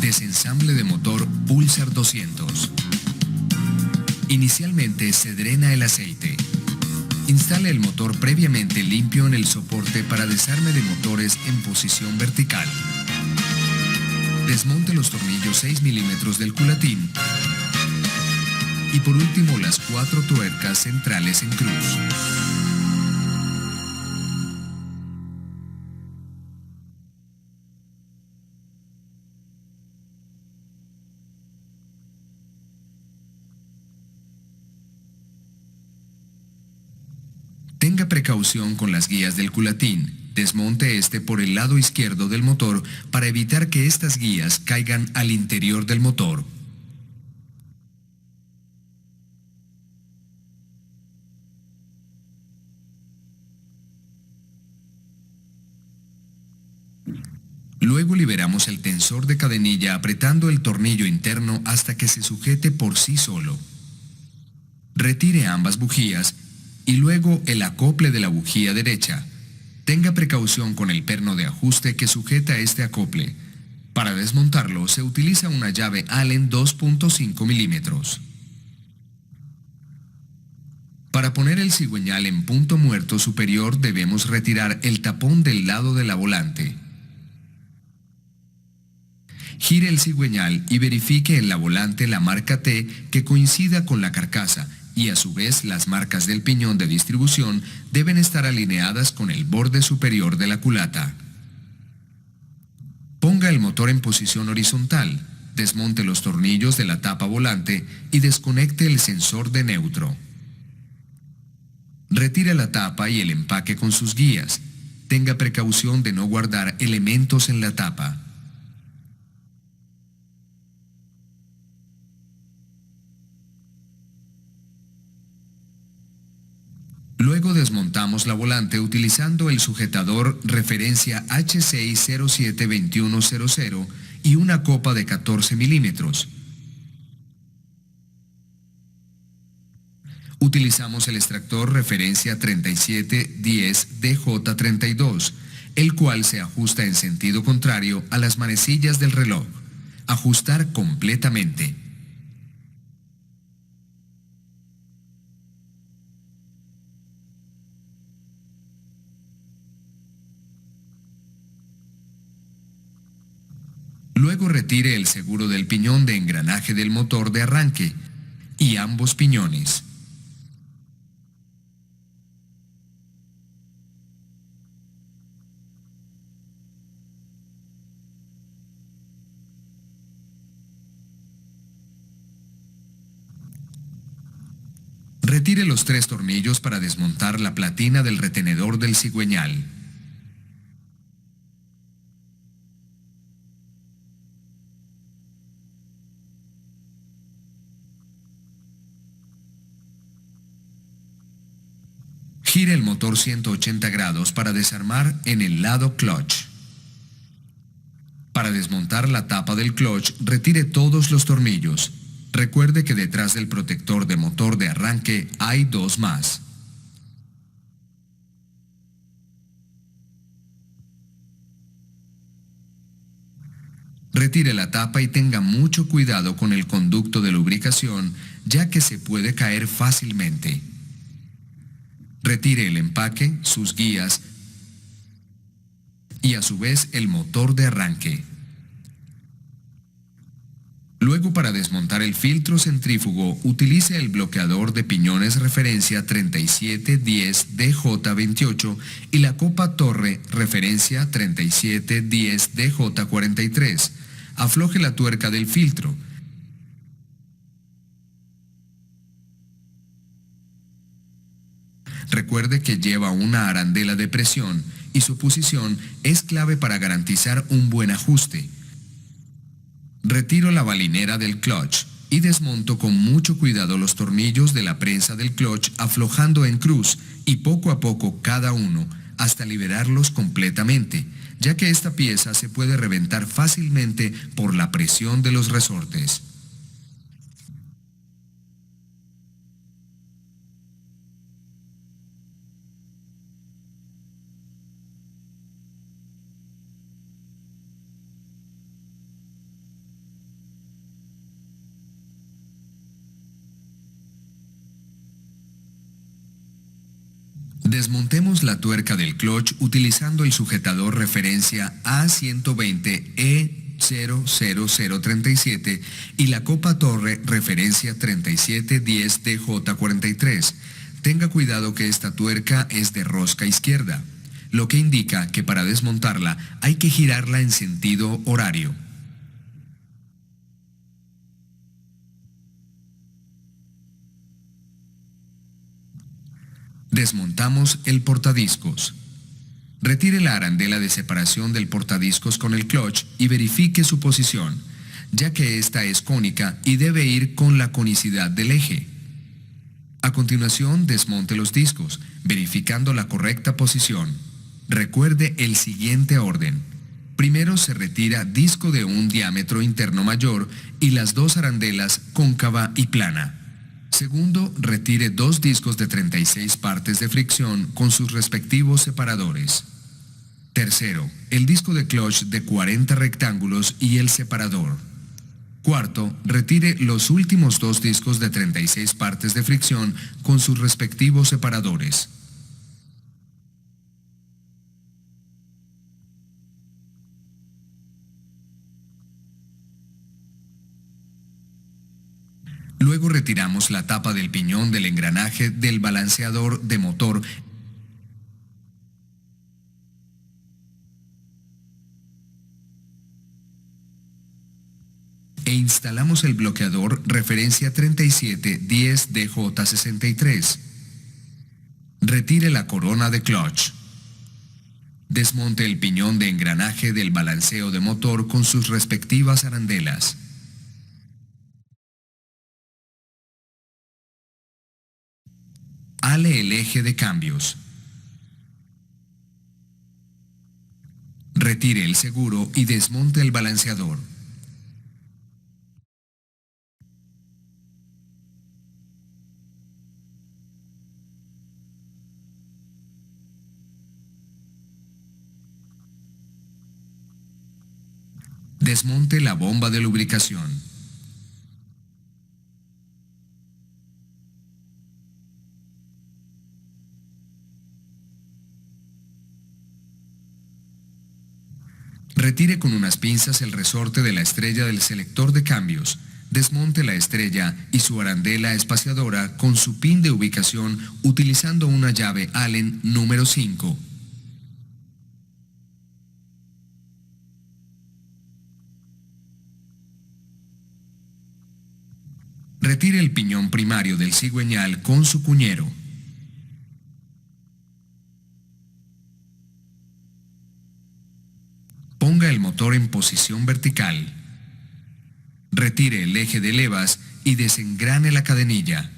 Desensamble de motor Pulsar 200. Inicialmente se drena el aceite. Instale el motor previamente limpio en el soporte para desarme de motores en posición vertical. Desmonte los tornillos 6 milímetros del culatín. Y por último las 4 tuercas centrales en cruz. Tenga precaución con las guías del culatín. Desmonte este por el lado izquierdo del motor para evitar que estas guías caigan al interior del motor. Luego liberamos el tensor de cadenilla apretando el tornillo interno hasta que se sujete por sí solo. Retire ambas bujías y luego el acople de la bujía derecha. Tenga precaución con el perno de ajuste que sujeta este acople. Para desmontarlo se utiliza una llave Allen 2.5 milímetros. Para poner el cigüeñal en punto muerto superior debemos retirar el tapón del lado de la volante. Gire el cigüeñal y verifique en la volante la marca T que coincida con la carcasa y a su vez las marcas del piñón de distribución deben estar alineadas con el borde superior de la culata. Ponga el motor en posición horizontal, desmonte los tornillos de la tapa volante y desconecte el sensor de neutro. Retire la tapa y el empaque con sus guías. Tenga precaución de no guardar elementos en la tapa. Luego desmontamos la volante utilizando el sujetador referencia H6072100 y una copa de 14 milímetros. Utilizamos el extractor referencia 3710DJ32, el cual se ajusta en sentido contrario a las manecillas del reloj. Ajustar completamente. Luego retire el seguro del piñón de engranaje del motor de arranque y ambos piñones. Retire los 3 tornillos para desmontar la platina del retenedor del cigüeñal. Gire el motor 180 grados para desarmar en el lado clutch. Para desmontar la tapa del clutch, retire todos los tornillos. Recuerde que detrás del protector de motor de arranque hay 2 más. Retire la tapa y tenga mucho cuidado con el conducto de lubricación, ya que se puede caer fácilmente. Retire el empaque, sus guías y a su vez el motor de arranque. Luego, para desmontar el filtro centrífugo, utilice el bloqueador de piñones referencia 3710DJ28 y la copa torre referencia 3710DJ43. Afloje la tuerca del filtro. Recuerde que lleva una arandela de presión y su posición es clave para garantizar un buen ajuste. Retiro la balinera del clutch y desmonto con mucho cuidado los tornillos de la prensa del clutch aflojando en cruz y poco a poco cada uno hasta liberarlos completamente, ya que esta pieza se puede reventar fácilmente por la presión de los resortes. Desmontemos la tuerca del clutch utilizando el sujetador referencia A120E00037 y la copa torre referencia 3710DJ43. Tenga cuidado que esta tuerca es de rosca izquierda, lo que indica que para desmontarla hay que girarla en sentido horario. Desmontamos el portadiscos. Retire la arandela de separación del portadiscos con el clutch y verifique su posición, ya que esta es cónica y debe ir con la conicidad del eje. A continuación, desmonte los discos, verificando la correcta posición. Recuerde el siguiente orden. Primero se retira disco de un diámetro interno mayor y las dos arandelas cóncava y plana. Segundo, retire dos discos de 36 partes de fricción con sus respectivos separadores. Tercero, el disco de clutch de 40 rectángulos y el separador. Cuarto, retire los últimos dos discos de 36 partes de fricción con sus respectivos separadores. Luego retiramos la tapa del piñón del engranaje del balanceador de motor e instalamos el bloqueador referencia 3710DJ63. Retire la corona de clutch. Desmonte el piñón de engranaje del balanceo de motor con sus respectivas arandelas. Ale el eje de cambios. Retire el seguro y desmonte el balanceador. Desmonte la bomba de lubricación. Retire con unas pinzas el resorte de la estrella del selector de cambios. Desmonte la estrella y su arandela espaciadora con su pin de ubicación utilizando una llave Allen número 5. Retire el piñón primario del cigüeñal con su cuñero. Ponga el motor en posición vertical. Retire el eje de levas y desengrane la cadenilla.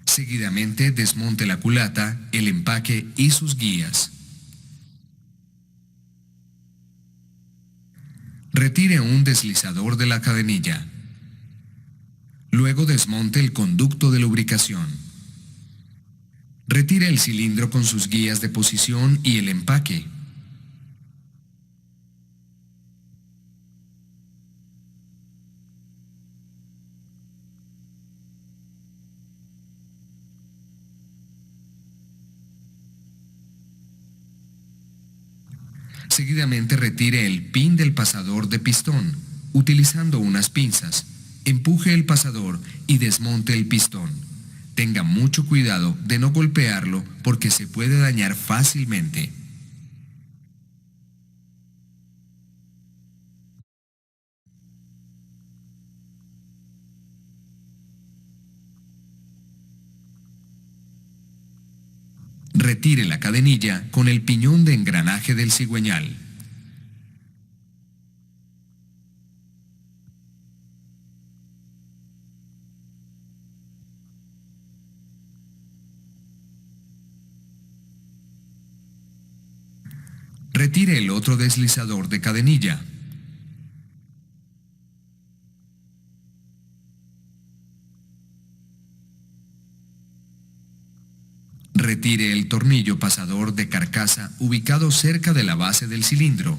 Seguidamente desmonte la culata, el empaque y sus guías. Retire un deslizador de la cadenilla. Luego desmonte el conducto de lubricación. Retire el cilindro con sus guías de posición y el empaque. Seguidamente retire el pin del pasador de pistón, utilizando unas pinzas. Empuje el pasador y desmonte el pistón. Tenga mucho cuidado de no golpearlo porque se puede dañar fácilmente. Retire la cadenilla con el piñón de engranaje del cigüeñal. Retire el otro deslizador de cadenilla. Retire el tornillo pasador de carcasa ubicado cerca de la base del cilindro.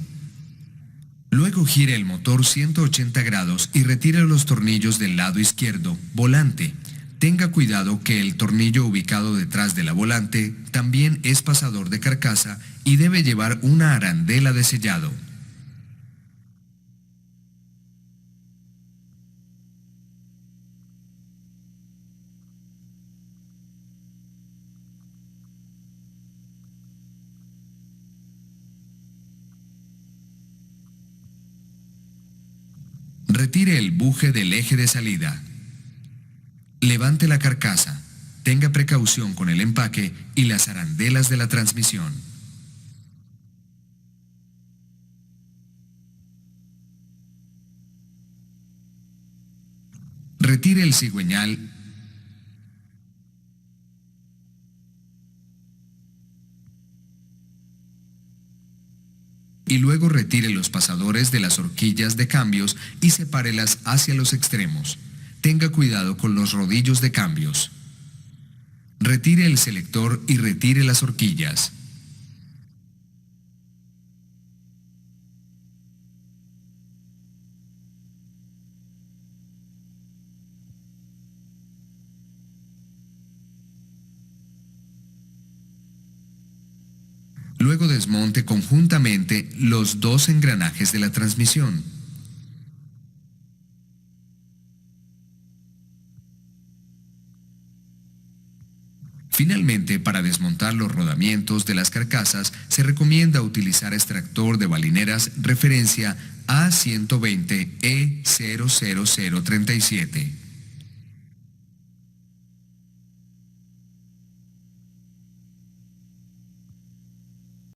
Luego gire el motor 180 grados y retire los tornillos del lado izquierdo, volante. Tenga cuidado que el tornillo ubicado detrás de la volante también es pasador de carcasa y debe llevar una arandela de sellado. Retire el buje del eje de salida. Levante la carcasa. Tenga precaución con el empaque y las arandelas de la transmisión. Retire el cigüeñal y luego retire los pasadores de las horquillas de cambios y sepárelas hacia los extremos. Tenga cuidado con los rodillos de cambios. Retire el selector y retire las horquillas. Luego desmonte conjuntamente los dos engranajes de la transmisión. Finalmente, para desmontar los rodamientos de las carcasas, se recomienda utilizar extractor de balineras referencia A120E00037.